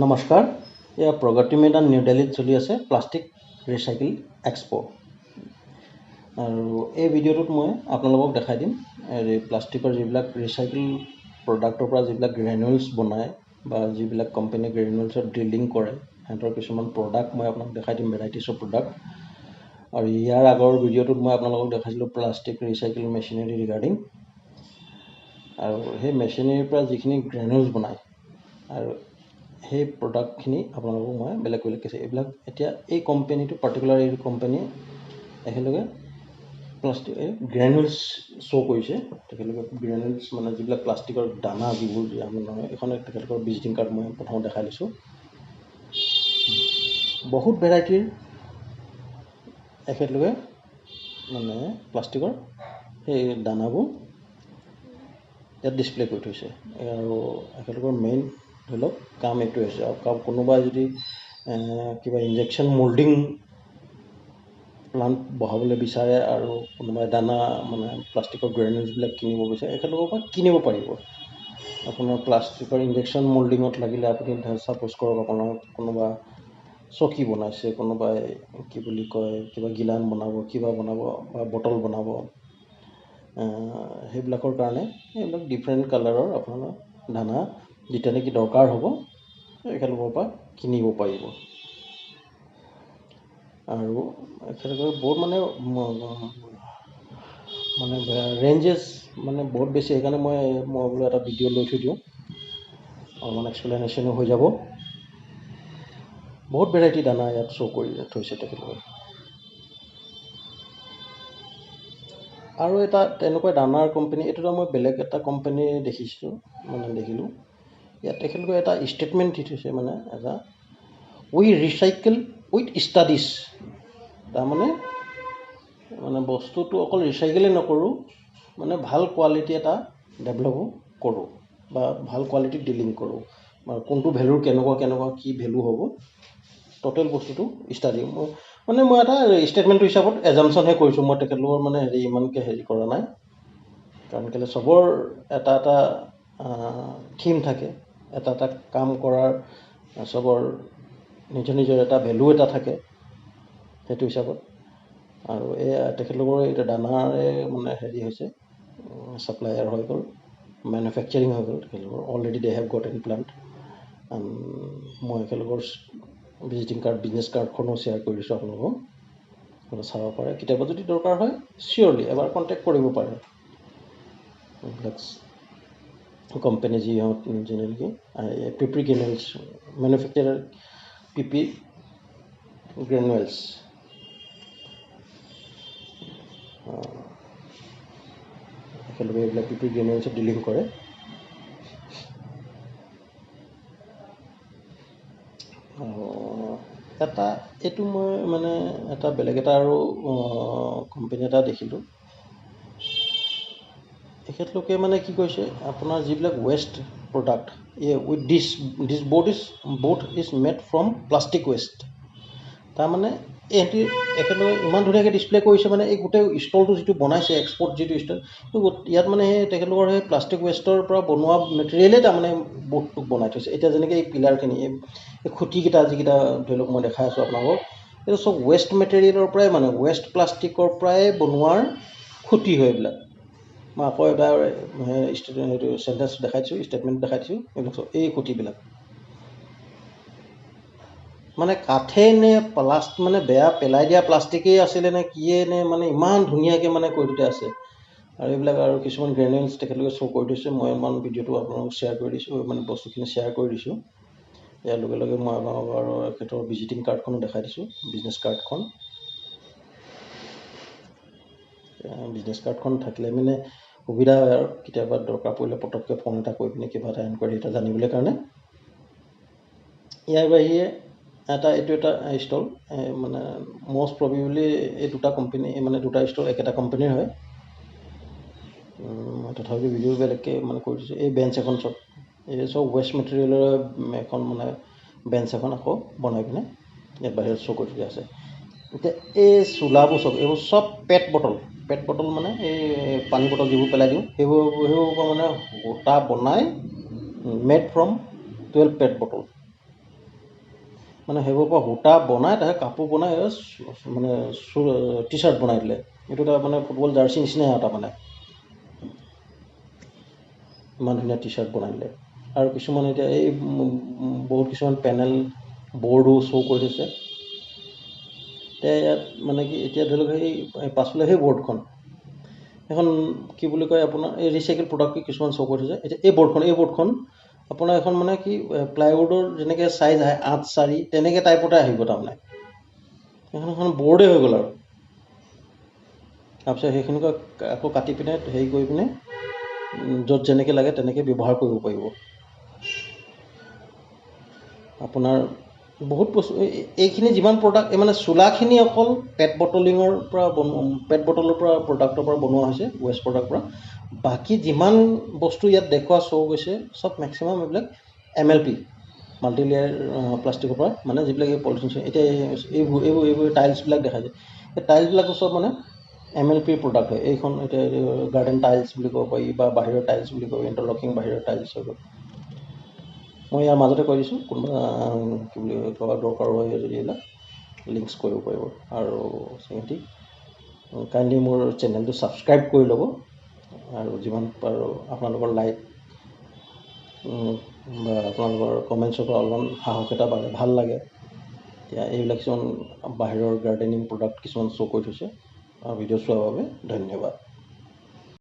নমস্কাৰ, এয়া প্ৰগতি মৈদান নিউ দিল্লীত চলি আছে প্লাষ্টিক ৰিচাইকেল এক্সপো। আৰু এই ভিডিঅ'টোত মই আপোনালোকক দেখাই দিম প্লাষ্টিকৰ যিবিলাক ৰিচাইকেল প্ৰডাক্টৰ পৰা যিবিলাক গ্ৰেনুৱেলছ বনায় বা যিবিলাক কোম্পানীয়ে গ্ৰেনুৱেলছত ড্ৰিলিং কৰে, সিহঁতৰ কিছুমান প্ৰডাক্ট মই আপোনাক দেখাই দিম, ভেৰাইটিছ অফ প্ৰডাক্ট। আৰু ইয়াৰ আগৰ ভিডিঅ'টোত মই আপোনালোকক দেখাইছিলোঁ প্লাষ্টিক ৰিচাইকেল মেচিনাৰী ৰিগাৰ্ডিং। আৰু সেই মেচিনাৰীৰ পৰা যিখিনি গ্ৰেনুৱেলছ বনায় আৰু সেই প্ৰডাক্টখিনি আপোনালোকক মই বেলেগ কৈছোঁ। এইবিলাক এতিয়া এই কোম্পানীটো পাৰ্টিকুলাৰ এই কোম্পানীয়ে একেলগে প্লাষ্টিক গ্ৰেনুৱেলছ শ্ব' কৰিছে। তেখেতলোকে গ্ৰেনুৱেলছ মানে যিবিলাক প্লাষ্টিকৰ দানা যিবোৰ নহয়, এখন তেখেতলোকৰ ভিজিটিং কাৰ্ড মই প্ৰথমত দেখাই দিছোঁ। বহুত ভেৰাইটিৰ এখেতলোকে মানে প্লাষ্টিকৰ সেই দানাবোৰ ইয়াত ডিছপ্লে কৰি থৈছে। আৰু এখেতলোকৰ মেইন ধৰি লওক কাম এইটো হৈছে। আৰু কোনোবাই যদি কিবা ইনজেকশ্যন মল্ডিং প্লাণ্ট বহাবলৈ বিচাৰে আৰু কোনোবাই দানা মানে প্লাষ্টিকৰ গ্ৰেনুৱেলছবিলাক কিনিব বিচাৰে, এখেতলোকৰ পৰা কিনিব পাৰিব। আপোনাৰ প্লাষ্টিকৰ ইনজেকশ্যন মল্ডিঙত লাগিলে আপুনি ছাপ'জ কৰক আপোনাৰ কোনোবা চকী বনাইছে, কোনোবাই কি বুলি কয় কিবা গিলান বনাব, কিবা বনাব বা বটল বনাব, সেইবিলাকৰ কাৰণে এইবিলাক ডিফাৰেণ্ট কালাৰৰ আপোনাৰ দানা যেতিয়া নেকি দৰকাৰ হ'ব এখেতলোকৰ পৰা কিনিব পাৰিব। আৰু এখেতলোকে বহুত মানে ৰেঞ্জেছ মানে বহুত বেছি। সেইকাৰণে মই বোলো এটা ভিডিঅ' লৈ থৈ দিওঁ, অলপমান এক্সপ্লেনেশ্যনো হৈ যাব। বহুত ভেৰাইটি দানা ইয়াত শ্ব' কৰি থৈছে তেখেতলোকে। আৰু এটা তেনেকুৱা দানাৰ কোম্পানী, এইটোতো মই বেলেগ এটা কোম্পানী দেখিলোঁ। ইয়াত তেখেতলোকে এটা ষ্টেটমেণ্ট দি থৈছে, মানে এটা উই ৰিচাইকেল উইথ ষ্টাডিজ। তাৰমানে বস্তুটো অকল ৰিচাইকেলেই নকৰোঁ, মানে ভাল কোৱালিটি এটা ডেভেলপো কৰোঁ বা ভাল কোৱালিটিত ডিলিং কৰোঁ। বা কোনটো ভেলুৰ কেনেকুৱা কি ভেলু হ'ব, ট'টেল বস্তুটো ষ্টাডি মই এটা ষ্টেটমেণ্ট হিচাপত এজামশ্যনহে কৰিছোঁ। মই তেখেতলোকৰ মানে ইমানকৈ কৰা নাই, কাৰণ কেলৈ চবৰ এটা থিম থাকে, এটা কাম কৰাৰ চবৰ নিজৰ এটা ভেলু এটা থাকে, সেইটো হিচাপত। আৰু তেখেতলোকৰ এতিয়া দানাৰে মানে হৈছে ছাপ্লায়াৰ হৈ গ'ল, মেনুফেকচাৰিং হৈ গ'ল তেখেতলোকৰ। Already they have gut N plant. মই একেলগৰ ভিজিটিং কাৰ্ড, বিজনেছ কাৰ্ডখনো শ্বেয়াৰ কৰি দিছোঁ আপোনালোকক, চাব পাৰে। কেতিয়াবা যদি দৰকাৰ হয় চিয়'ৰলি এবাৰ কণ্টেক্ট কৰিব পাৰে। এইবিলাক কোম্পানী যিহঁত যেনেকৈ পিপি গ্ৰেনুৱেলছ মেনুফেকচাৰাৰ, পিপি গ্ৰেনুৱেলছ একেলগে এইবিলাক পিপি গ্ৰেনুৱেলছত ডিলিং কৰে। এইটো মই মানে এটা বেলেগ এটা আৰু কোম্পানী এটা দেখিলোঁ। তেখেতলোকে মানে কি কৈছে, আপোনাৰ যিবিলাক waste product with this both is made from plastic waste. তাৰমানে এখেতলোকে ইমান ধুনীয়াকৈ ডিছপ্লে কৰিছে, মানে এই গোটেই ষ্টলটো যিটো বনাইছে, এক্সপৰ্ট যিটো ষ্টল, ইয়াত মানে সেই তেখেতলোকৰ সেই প্লাষ্টিক ৱেষ্টৰ পৰা বনোৱা মেটেৰিয়েলেই তাৰমানে বোটটোক বনাই থৈছে। এতিয়া যেনেকৈ এই পিলাৰখিনি, এই খুঁটিকেইটা যিকেইটা ধৰি লওক মই দেখাই আছোঁ আপোনালোকক, এইটো চব ৱেষ্ট মেটেৰিয়েলৰ পৰাই, মানে ৱেষ্ট প্লাষ্টিকৰ পৰাই বনোৱাৰ খুঁটি হয় এইবিলাক। মই আকৌ এবাৰ সেইটো চেণ্টেঞ্চ দেখাই দিছোঁ, ষ্টেটমেণ্ট দেখাই দিছোঁ। এইবিলাক চব এই খুঁটিবিলাক মানে কাঠেই নে মানে বেয়া পেলাই দিয়া প্লাষ্টিকেই আছিলে নে কিয়ে নে, মানে ইমান ধুনীয়াকৈ মানে কৰি থৈ আছে। আৰু এইবিলাক আৰু কিছুমান গ্ৰেনুৱেলছ তেখেতলোকে শ্ব' কৰি থৈছে। মই ইমান ভিডিঅ'টো আপোনালোকক শ্বেয়াৰ কৰি দিছোঁ, মানে বস্তুখিনি শ্বেয়াৰ কৰি দিছোঁ। ইয়াৰ লগে লগে মই আপোনালোকক আৰু এখেতৰ ভিজিটিং কাৰ্ডখনো দেখাই দিছোঁ, বিজনেছ কাৰ্ডখন। বিজনেছ কাৰ্ডখন থাকিলে মানে সুবিধা হয় আৰু কেতিয়াবা দৰকাৰ পৰিলে পটককৈ ফোন এটা কৰি পিনে কিবা এটা এনকুৱাৰী এটা জানিবলৈ কাৰণে। ইয়াৰ বাহিৰে এইটো এটা ষ্টল, মানে মষ্ট প্ৰবেবলি এই দুটা কোম্পানী, মানে দুটা ষ্টল একেটা কোম্পানীৰ হয়। মই তথাপিও ভিডিঅ' বেলেগকৈ মানে কৰি দিছোঁ। এই বেঞ্চ এখন চব ৱেষ্ট মেটেৰিয়েলৰে এখন মানে বেঞ্চ এখন আকৌ বনাই পিনে ইয়াত বাহিৰত শ্ব' কৰি থৈ আছে। এতিয়া এই চোলাবোৰ এইবোৰ চব পেট বটল মানে এই পানী বটল যিবোৰ পেলাই দিওঁ, সেইবোৰ মানে গোটা বনাই মেড ফ্ৰম 12 পেট বটল। মানে সেইবোৰৰ পৰা সূতা বনাই তাৰপিছত কাপোৰ বনাই মানে টি চাৰ্ট বনাই দিলে। এইটো এটা মানে ফুটবল জাৰ্চি নিচিনাই এটা মানে ইমান ধুনীয়া টি চাৰ্ট বনাই দিলে। আৰু কিছুমান এতিয়া এই বহুত কিছুমান পেনেল বৰ্ডো শ্ব' কৰি থৈছে। এতিয়া ইয়াত মানে কি এতিয়া ধৰি লওক সেই পাছফালে সেই বৰ্ডখন এখন কি বুলি কয় আপোনাৰ এই ৰিচাইকেল প্ৰডাক্ট কিছুমান শ্ব' কৰি থৈছে। এতিয়া এই বৰ্ডখন আপোনাৰ এখন মানে কি প্লাইউডৰ যেনেকৈ চাইজ আহে 8-4 তেনেকৈ টাইপতে আহিব তাৰমানে। এখন বৰ্ডেই হৈ গ'ল আৰু তাৰপিছত সেইখিনিক আকৌ কাটি পিনে হেৰি কৰি পিনে য'ত যেনেকৈ লাগে তেনেকৈ ব্যৱহাৰ কৰিব পাৰিব। আপোনাৰ বহুত বস্তু এইখিনি যিমান প্ৰডাক্ট মানে চোলাখিনি অকল পেট বটলৰ পৰা প্ৰডাক্টৰ পৰা বনোৱা হৈছে, ৱেষ্ট প্ৰডাক্টৰ পৰা। বাকী যিমান বস্তু ইয়াত দেখুওৱা শ্ব' গৈছে চব মেক্সিমাম এইবিলাক MLP মাল্টিলেয়াৰ প্লাষ্টিকৰ পৰা মানে যিবিলাক এই পলিথিন এতিয়া এইবোৰ টাইলছবিলাক দেখা যায়। এই টাইলছবিলাকো চব মানে MLP প্ৰডাক্ট হয়। এইখন এতিয়া গাৰ্ডেন টাইলছ বুলি ক'ব পাৰি বা বাহিৰৰ টাইলছ বুলি ক'ব, ইণ্টাৰলকিং বাহিৰৰ টাইলছ হৈ গ'ল। মই ইয়াৰ মাজতে কৈ দিছোঁ, কোনোবা কি বুলি কয় দৰকাৰ হয় যদি এইবিলাক লিংকছ কৰিব পাৰিব। আৰু সিহঁতি কাইণ্ডলি মোৰ চেনেলটো ছাবস্ক্ৰাইব কৰি ল'ব আৰু যিমান পাৰোঁ আপোনালোকৰ লাইক বা আপোনালোকৰ কমেণ্টছৰ পৰা অলপমান সাহস এটা পালে ভাল লাগে। এতিয়া এইবিলাক কিছুমান বাহিৰৰ গাৰ্ডেনিং প্ৰডাক্ট কিছুমান শ্ব' কৰি থৈছে। ভিডিঅ' চোৱাৰ বাবে ধন্যবাদ।